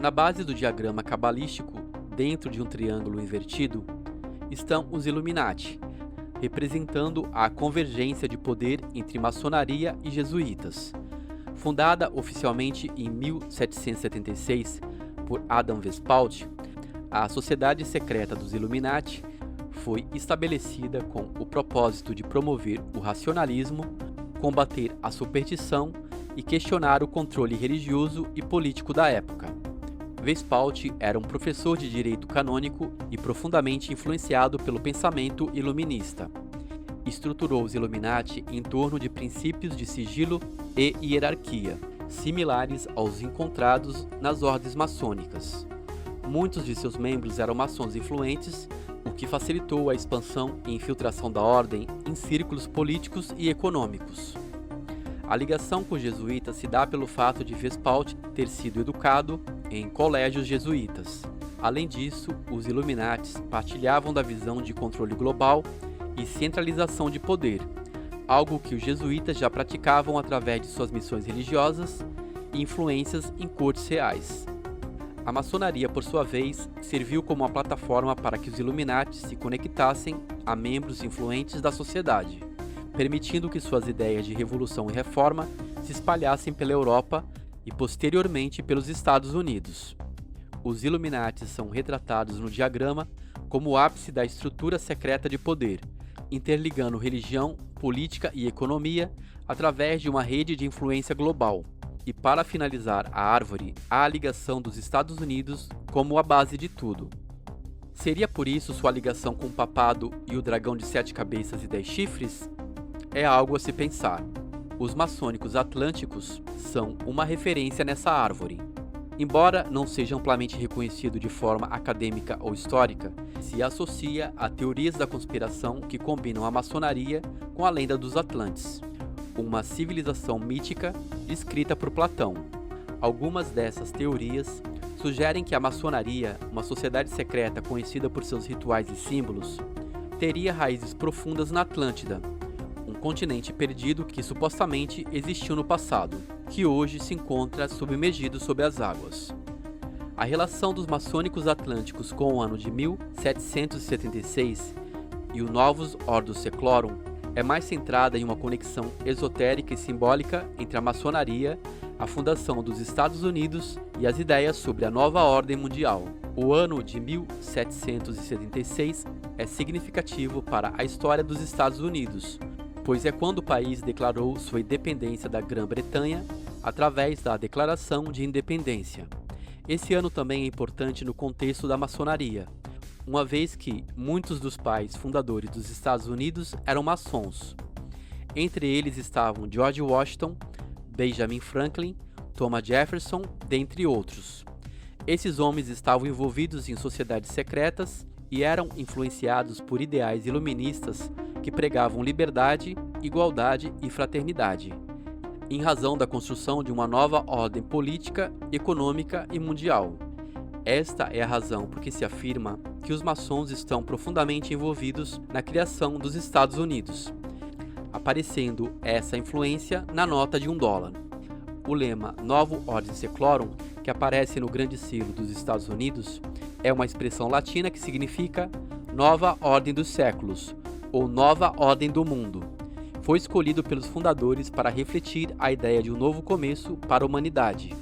Na base do diagrama cabalístico, dentro de um triângulo invertido, estão os Illuminati, representando a convergência de poder entre maçonaria e jesuítas. Fundada oficialmente em 1776 por Adam Weishaupt, a Sociedade Secreta dos Illuminati foi estabelecida com o propósito de promover o racionalismo, combater a superstição e questionar o controle religioso e político da época. Weishaupt era um professor de direito canônico e profundamente influenciado pelo pensamento iluminista. Estruturou os Illuminati em torno de princípios de sigilo e hierarquia, similares aos encontrados nas ordens maçônicas. Muitos de seus membros eram maçons influentes, o que facilitou a expansão e infiltração da ordem em círculos políticos e econômicos. A ligação com os jesuítas se dá pelo fato de Weishaupt ter sido educado em colégios jesuítas. Além disso, os Illuminati partilhavam da visão de controle global e centralização de poder, algo que os jesuítas já praticavam através de suas missões religiosas e influências em cortes reais. A maçonaria, por sua vez, serviu como uma plataforma para que os Illuminati se conectassem a membros influentes da sociedade, permitindo que suas ideias de revolução e reforma se espalhassem pela Europa e posteriormente pelos Estados Unidos. Os Illuminati são retratados no diagrama como o ápice da estrutura secreta de poder, interligando religião, política e economia através de uma rede de influência global. E para finalizar a árvore, há a ligação dos Estados Unidos como a base de tudo. Seria por isso sua ligação com o papado e o dragão de 7 cabeças e 10 chifres? É algo a se pensar. Os maçônicos atlânticos são uma referência nessa árvore. Embora não seja amplamente reconhecido de forma acadêmica ou histórica, se associa a teorias da conspiração que combinam a maçonaria com a lenda dos Atlantes, uma civilização mítica descrita por Platão. Algumas dessas teorias sugerem que a maçonaria, uma sociedade secreta conhecida por seus rituais e símbolos, teria raízes profundas na Atlântida, um continente perdido que supostamente existiu no passado, que hoje se encontra submergido sob as águas. A relação dos maçônicos atlânticos com o ano de 1776 e o Novus Ordo Seclorum é mais centrada em uma conexão esotérica e simbólica entre a maçonaria, a fundação dos Estados Unidos e as ideias sobre a nova ordem mundial. O ano de 1776 é significativo para a história dos Estados Unidos, pois é quando o país declarou sua independência da Grã-Bretanha através da Declaração de Independência. Esse ano também é importante no contexto da maçonaria, uma vez que muitos dos pais fundadores dos Estados Unidos eram maçons. Entre eles estavam George Washington, Benjamin Franklin, Thomas Jefferson, dentre outros. Esses homens estavam envolvidos em sociedades secretas e eram influenciados por ideais iluministas que pregavam liberdade, igualdade e fraternidade, em razão da construção de uma nova ordem política, econômica e mundial. Esta é a razão por que se afirma que os maçons estão profundamente envolvidos na criação dos Estados Unidos, aparecendo essa influência na nota de $1. O lema Novo Ordo Seclorum, que aparece no Grande Selo dos Estados Unidos, é uma expressão latina que significa Nova Ordem dos Séculos, ou Nova Ordem do Mundo. Foi escolhido pelos fundadores para refletir a ideia de um novo começo para a humanidade,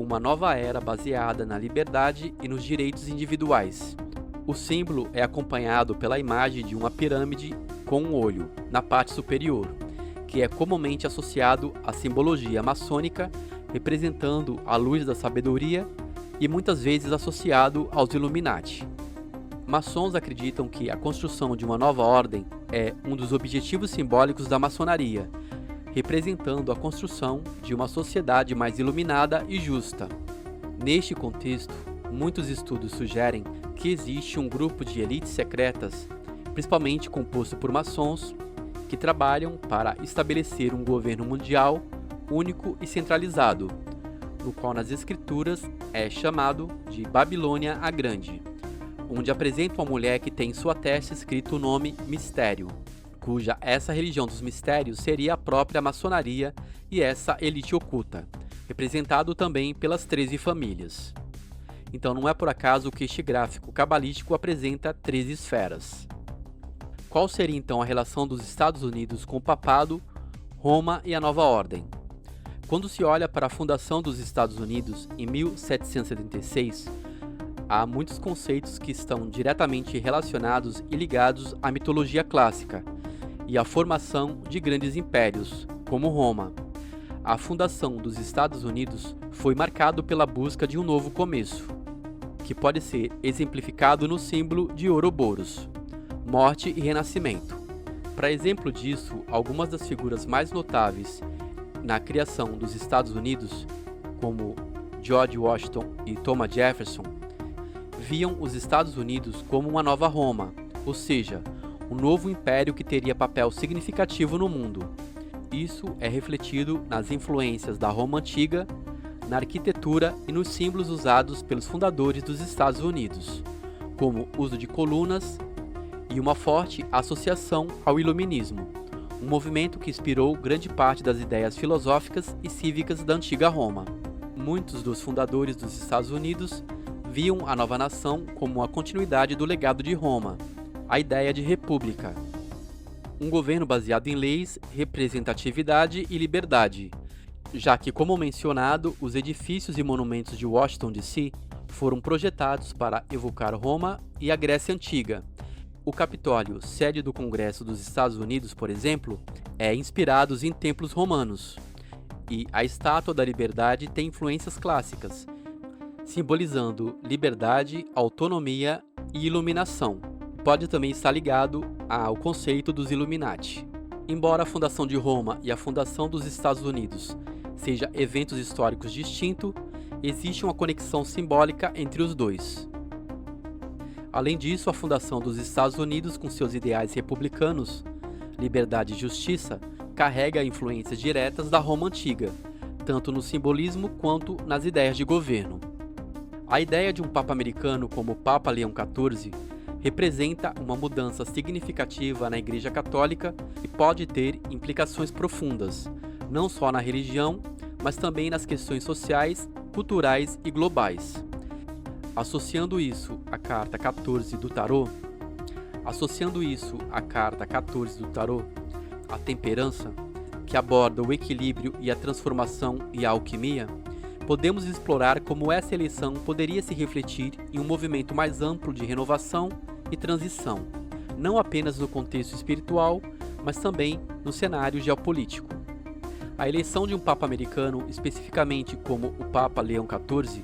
uma nova era baseada na liberdade e nos direitos individuais. O símbolo é acompanhado pela imagem de uma pirâmide com um olho na parte superior, que é comumente associado à simbologia maçônica, representando a luz da sabedoria e muitas vezes associado aos Illuminati. Maçons acreditam que a construção de uma nova ordem é um dos objetivos simbólicos da maçonaria, representando a construção de uma sociedade mais iluminada e justa. Neste contexto, muitos estudos sugerem que existe um grupo de elites secretas, principalmente composto por maçons, que trabalham para estabelecer um governo mundial único e centralizado, no qual nas escrituras é chamado de Babilônia a Grande, onde apresenta uma mulher que tem em sua testa escrito o nome Mistério, cuja essa religião dos mistérios seria a própria maçonaria e essa elite oculta, representado também pelas 13 famílias. Então não é por acaso que este gráfico cabalístico apresenta 13 esferas. Qual seria então a relação dos Estados Unidos com o papado, Roma e a Nova Ordem? Quando se olha para a fundação dos Estados Unidos em 1776, há muitos conceitos que estão diretamente relacionados e ligados à mitologia clássica e à formação de grandes impérios, como Roma. A fundação dos Estados Unidos foi marcado pela busca de um novo começo, que pode ser exemplificado no símbolo de Ouroboros, morte e renascimento. Para exemplo disso, algumas das figuras mais notáveis na criação dos Estados Unidos, como George Washington e Thomas Jefferson, viam os Estados Unidos como uma nova Roma, ou seja, um novo império que teria papel significativo no mundo. Isso é refletido nas influências da Roma antiga, na arquitetura e nos símbolos usados pelos fundadores dos Estados Unidos, como uso de colunas e uma forte associação ao Iluminismo, um movimento que inspirou grande parte das ideias filosóficas e cívicas da antiga Roma. Muitos dos fundadores dos Estados Unidos viam a nova nação como a continuidade do legado de Roma, a ideia de república. Um governo baseado em leis, representatividade e liberdade, já que, como mencionado, os edifícios e monumentos de Washington D.C. foram projetados para evocar Roma e a Grécia Antiga. O Capitólio, sede do Congresso dos Estados Unidos, por exemplo, é inspirado em templos romanos, e a Estátua da Liberdade tem influências clássicas, simbolizando liberdade, autonomia e iluminação. Pode também estar ligado ao conceito dos Illuminati. Embora a fundação de Roma e a fundação dos Estados Unidos sejam eventos históricos distintos, existe uma conexão simbólica entre os dois. Além disso, a fundação dos Estados Unidos, com seus ideais republicanos, liberdade e justiça, carrega influências diretas da Roma antiga, tanto no simbolismo quanto nas ideias de governo. A ideia de um Papa americano como o Papa Leão XIV representa uma mudança significativa na Igreja Católica e pode ter implicações profundas, não só na religião, mas também nas questões sociais, culturais e globais. Associando isso à carta 14 do Tarô, a temperança, que aborda o equilíbrio e a transformação e a alquimia, podemos explorar como essa eleição poderia se refletir em um movimento mais amplo de renovação e transição, não apenas no contexto espiritual, mas também no cenário geopolítico. A eleição de um Papa americano, especificamente como o Papa Leão XIV,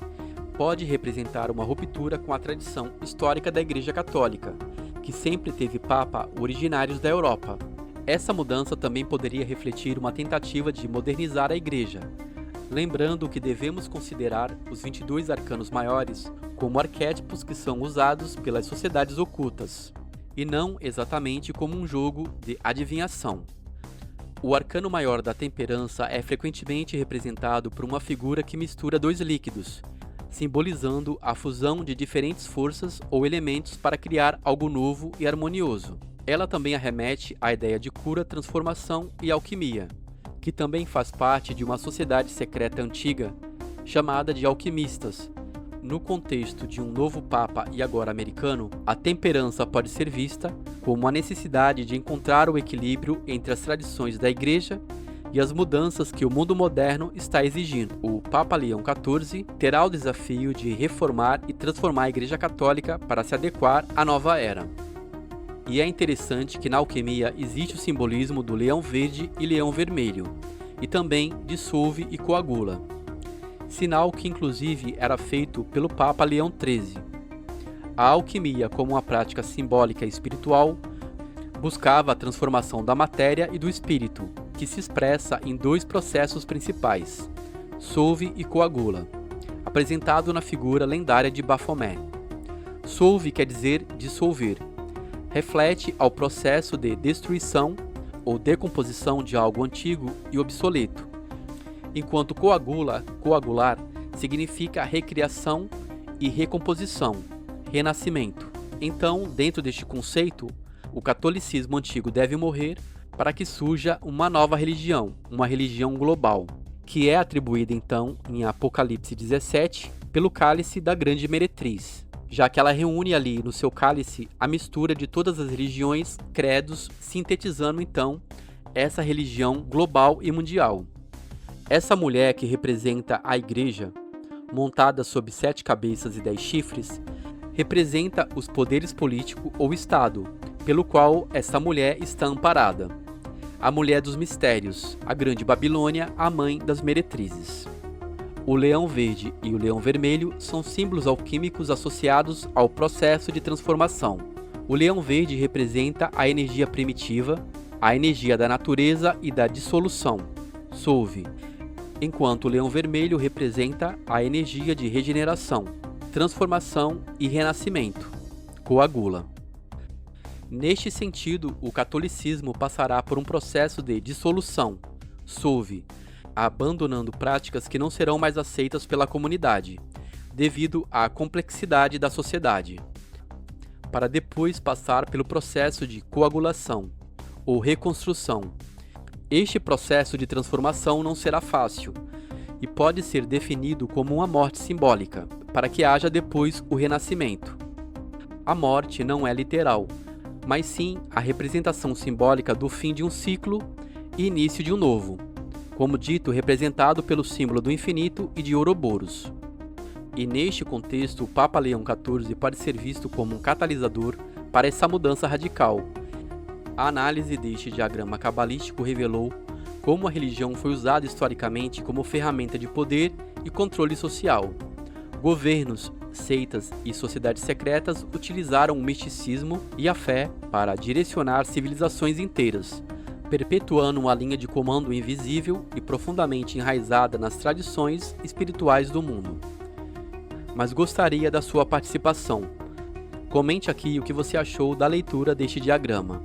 pode representar uma ruptura com a tradição histórica da Igreja Católica, que sempre teve Papa originários da Europa. Essa mudança também poderia refletir uma tentativa de modernizar a Igreja, lembrando que devemos considerar os 22 arcanos maiores como arquétipos que são usados pelas sociedades ocultas, e não exatamente como um jogo de adivinhação. O arcano maior da temperança é frequentemente representado por uma figura que mistura dois líquidos, simbolizando a fusão de diferentes forças ou elementos para criar algo novo e harmonioso. Ela também arremete à ideia de cura, transformação e alquimia, que também faz parte de uma sociedade secreta antiga, chamada de alquimistas. No contexto de um novo Papa e agora americano, a temperança pode ser vista como a necessidade de encontrar o equilíbrio entre as tradições da Igreja e as mudanças que o mundo moderno está exigindo. O Papa Leão XIV terá o desafio de reformar e transformar a Igreja Católica para se adequar à nova era. E é interessante que na alquimia existe o simbolismo do leão verde e leão vermelho, e também dissolve e coagula, sinal que inclusive era feito pelo Papa Leão XIII. A alquimia, como uma prática simbólica e espiritual, buscava a transformação da matéria e do espírito, que se expressa em dois processos principais, solve e coagula, apresentado na figura lendária de Baphomet. Solve quer dizer dissolver, reflete ao processo de destruição ou decomposição de algo antigo e obsoleto, enquanto coagular, significa recriação e recomposição, renascimento. Então, dentro deste conceito, o catolicismo antigo deve morrer para que surja uma nova religião, uma religião global, que é atribuída então em Apocalipse 17 pelo cálice da grande meretriz, já que ela reúne ali no seu cálice a mistura de todas as religiões, credos, sintetizando então essa religião global e mundial. Essa mulher que representa a igreja, montada sob 7 cabeças e 10 chifres, representa os poderes político ou Estado, pelo qual essa mulher está amparada. A mulher dos mistérios, a grande Babilônia, a mãe das meretrizes. O leão verde e o leão vermelho são símbolos alquímicos associados ao processo de transformação. O leão verde representa a energia primitiva, a energia da natureza e da dissolução, Solve, enquanto o leão vermelho representa a energia de regeneração, transformação e renascimento, Coagula. Neste sentido, o catolicismo passará por um processo de dissolução, Solve, abandonando práticas que não serão mais aceitas pela comunidade, devido à complexidade da sociedade, para depois passar pelo processo de coagulação, ou reconstrução. Este processo de transformação não será fácil, e pode ser definido como uma morte simbólica, para que haja depois o renascimento. A morte não é literal, mas sim a representação simbólica do fim de um ciclo e início de um novo, como dito, representado pelo símbolo do infinito e de Ouroboros. E neste contexto, o Papa Leão XIV pode ser visto como um catalisador para essa mudança radical. A análise deste diagrama cabalístico revelou como a religião foi usada historicamente como ferramenta de poder e controle social. Governos, seitas e sociedades secretas utilizaram o misticismo e a fé para direcionar civilizações inteiras, perpetuando uma linha de comando invisível e profundamente enraizada nas tradições espirituais do mundo. Mas gostaria da sua participação. Comente aqui o que você achou da leitura deste diagrama.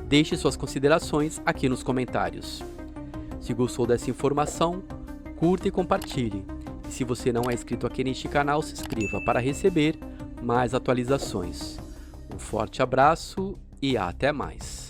Deixe suas considerações aqui nos comentários. Se gostou dessa informação, curta e compartilhe. E se você não é inscrito aqui neste canal, se inscreva para receber mais atualizações. Um forte abraço e até mais!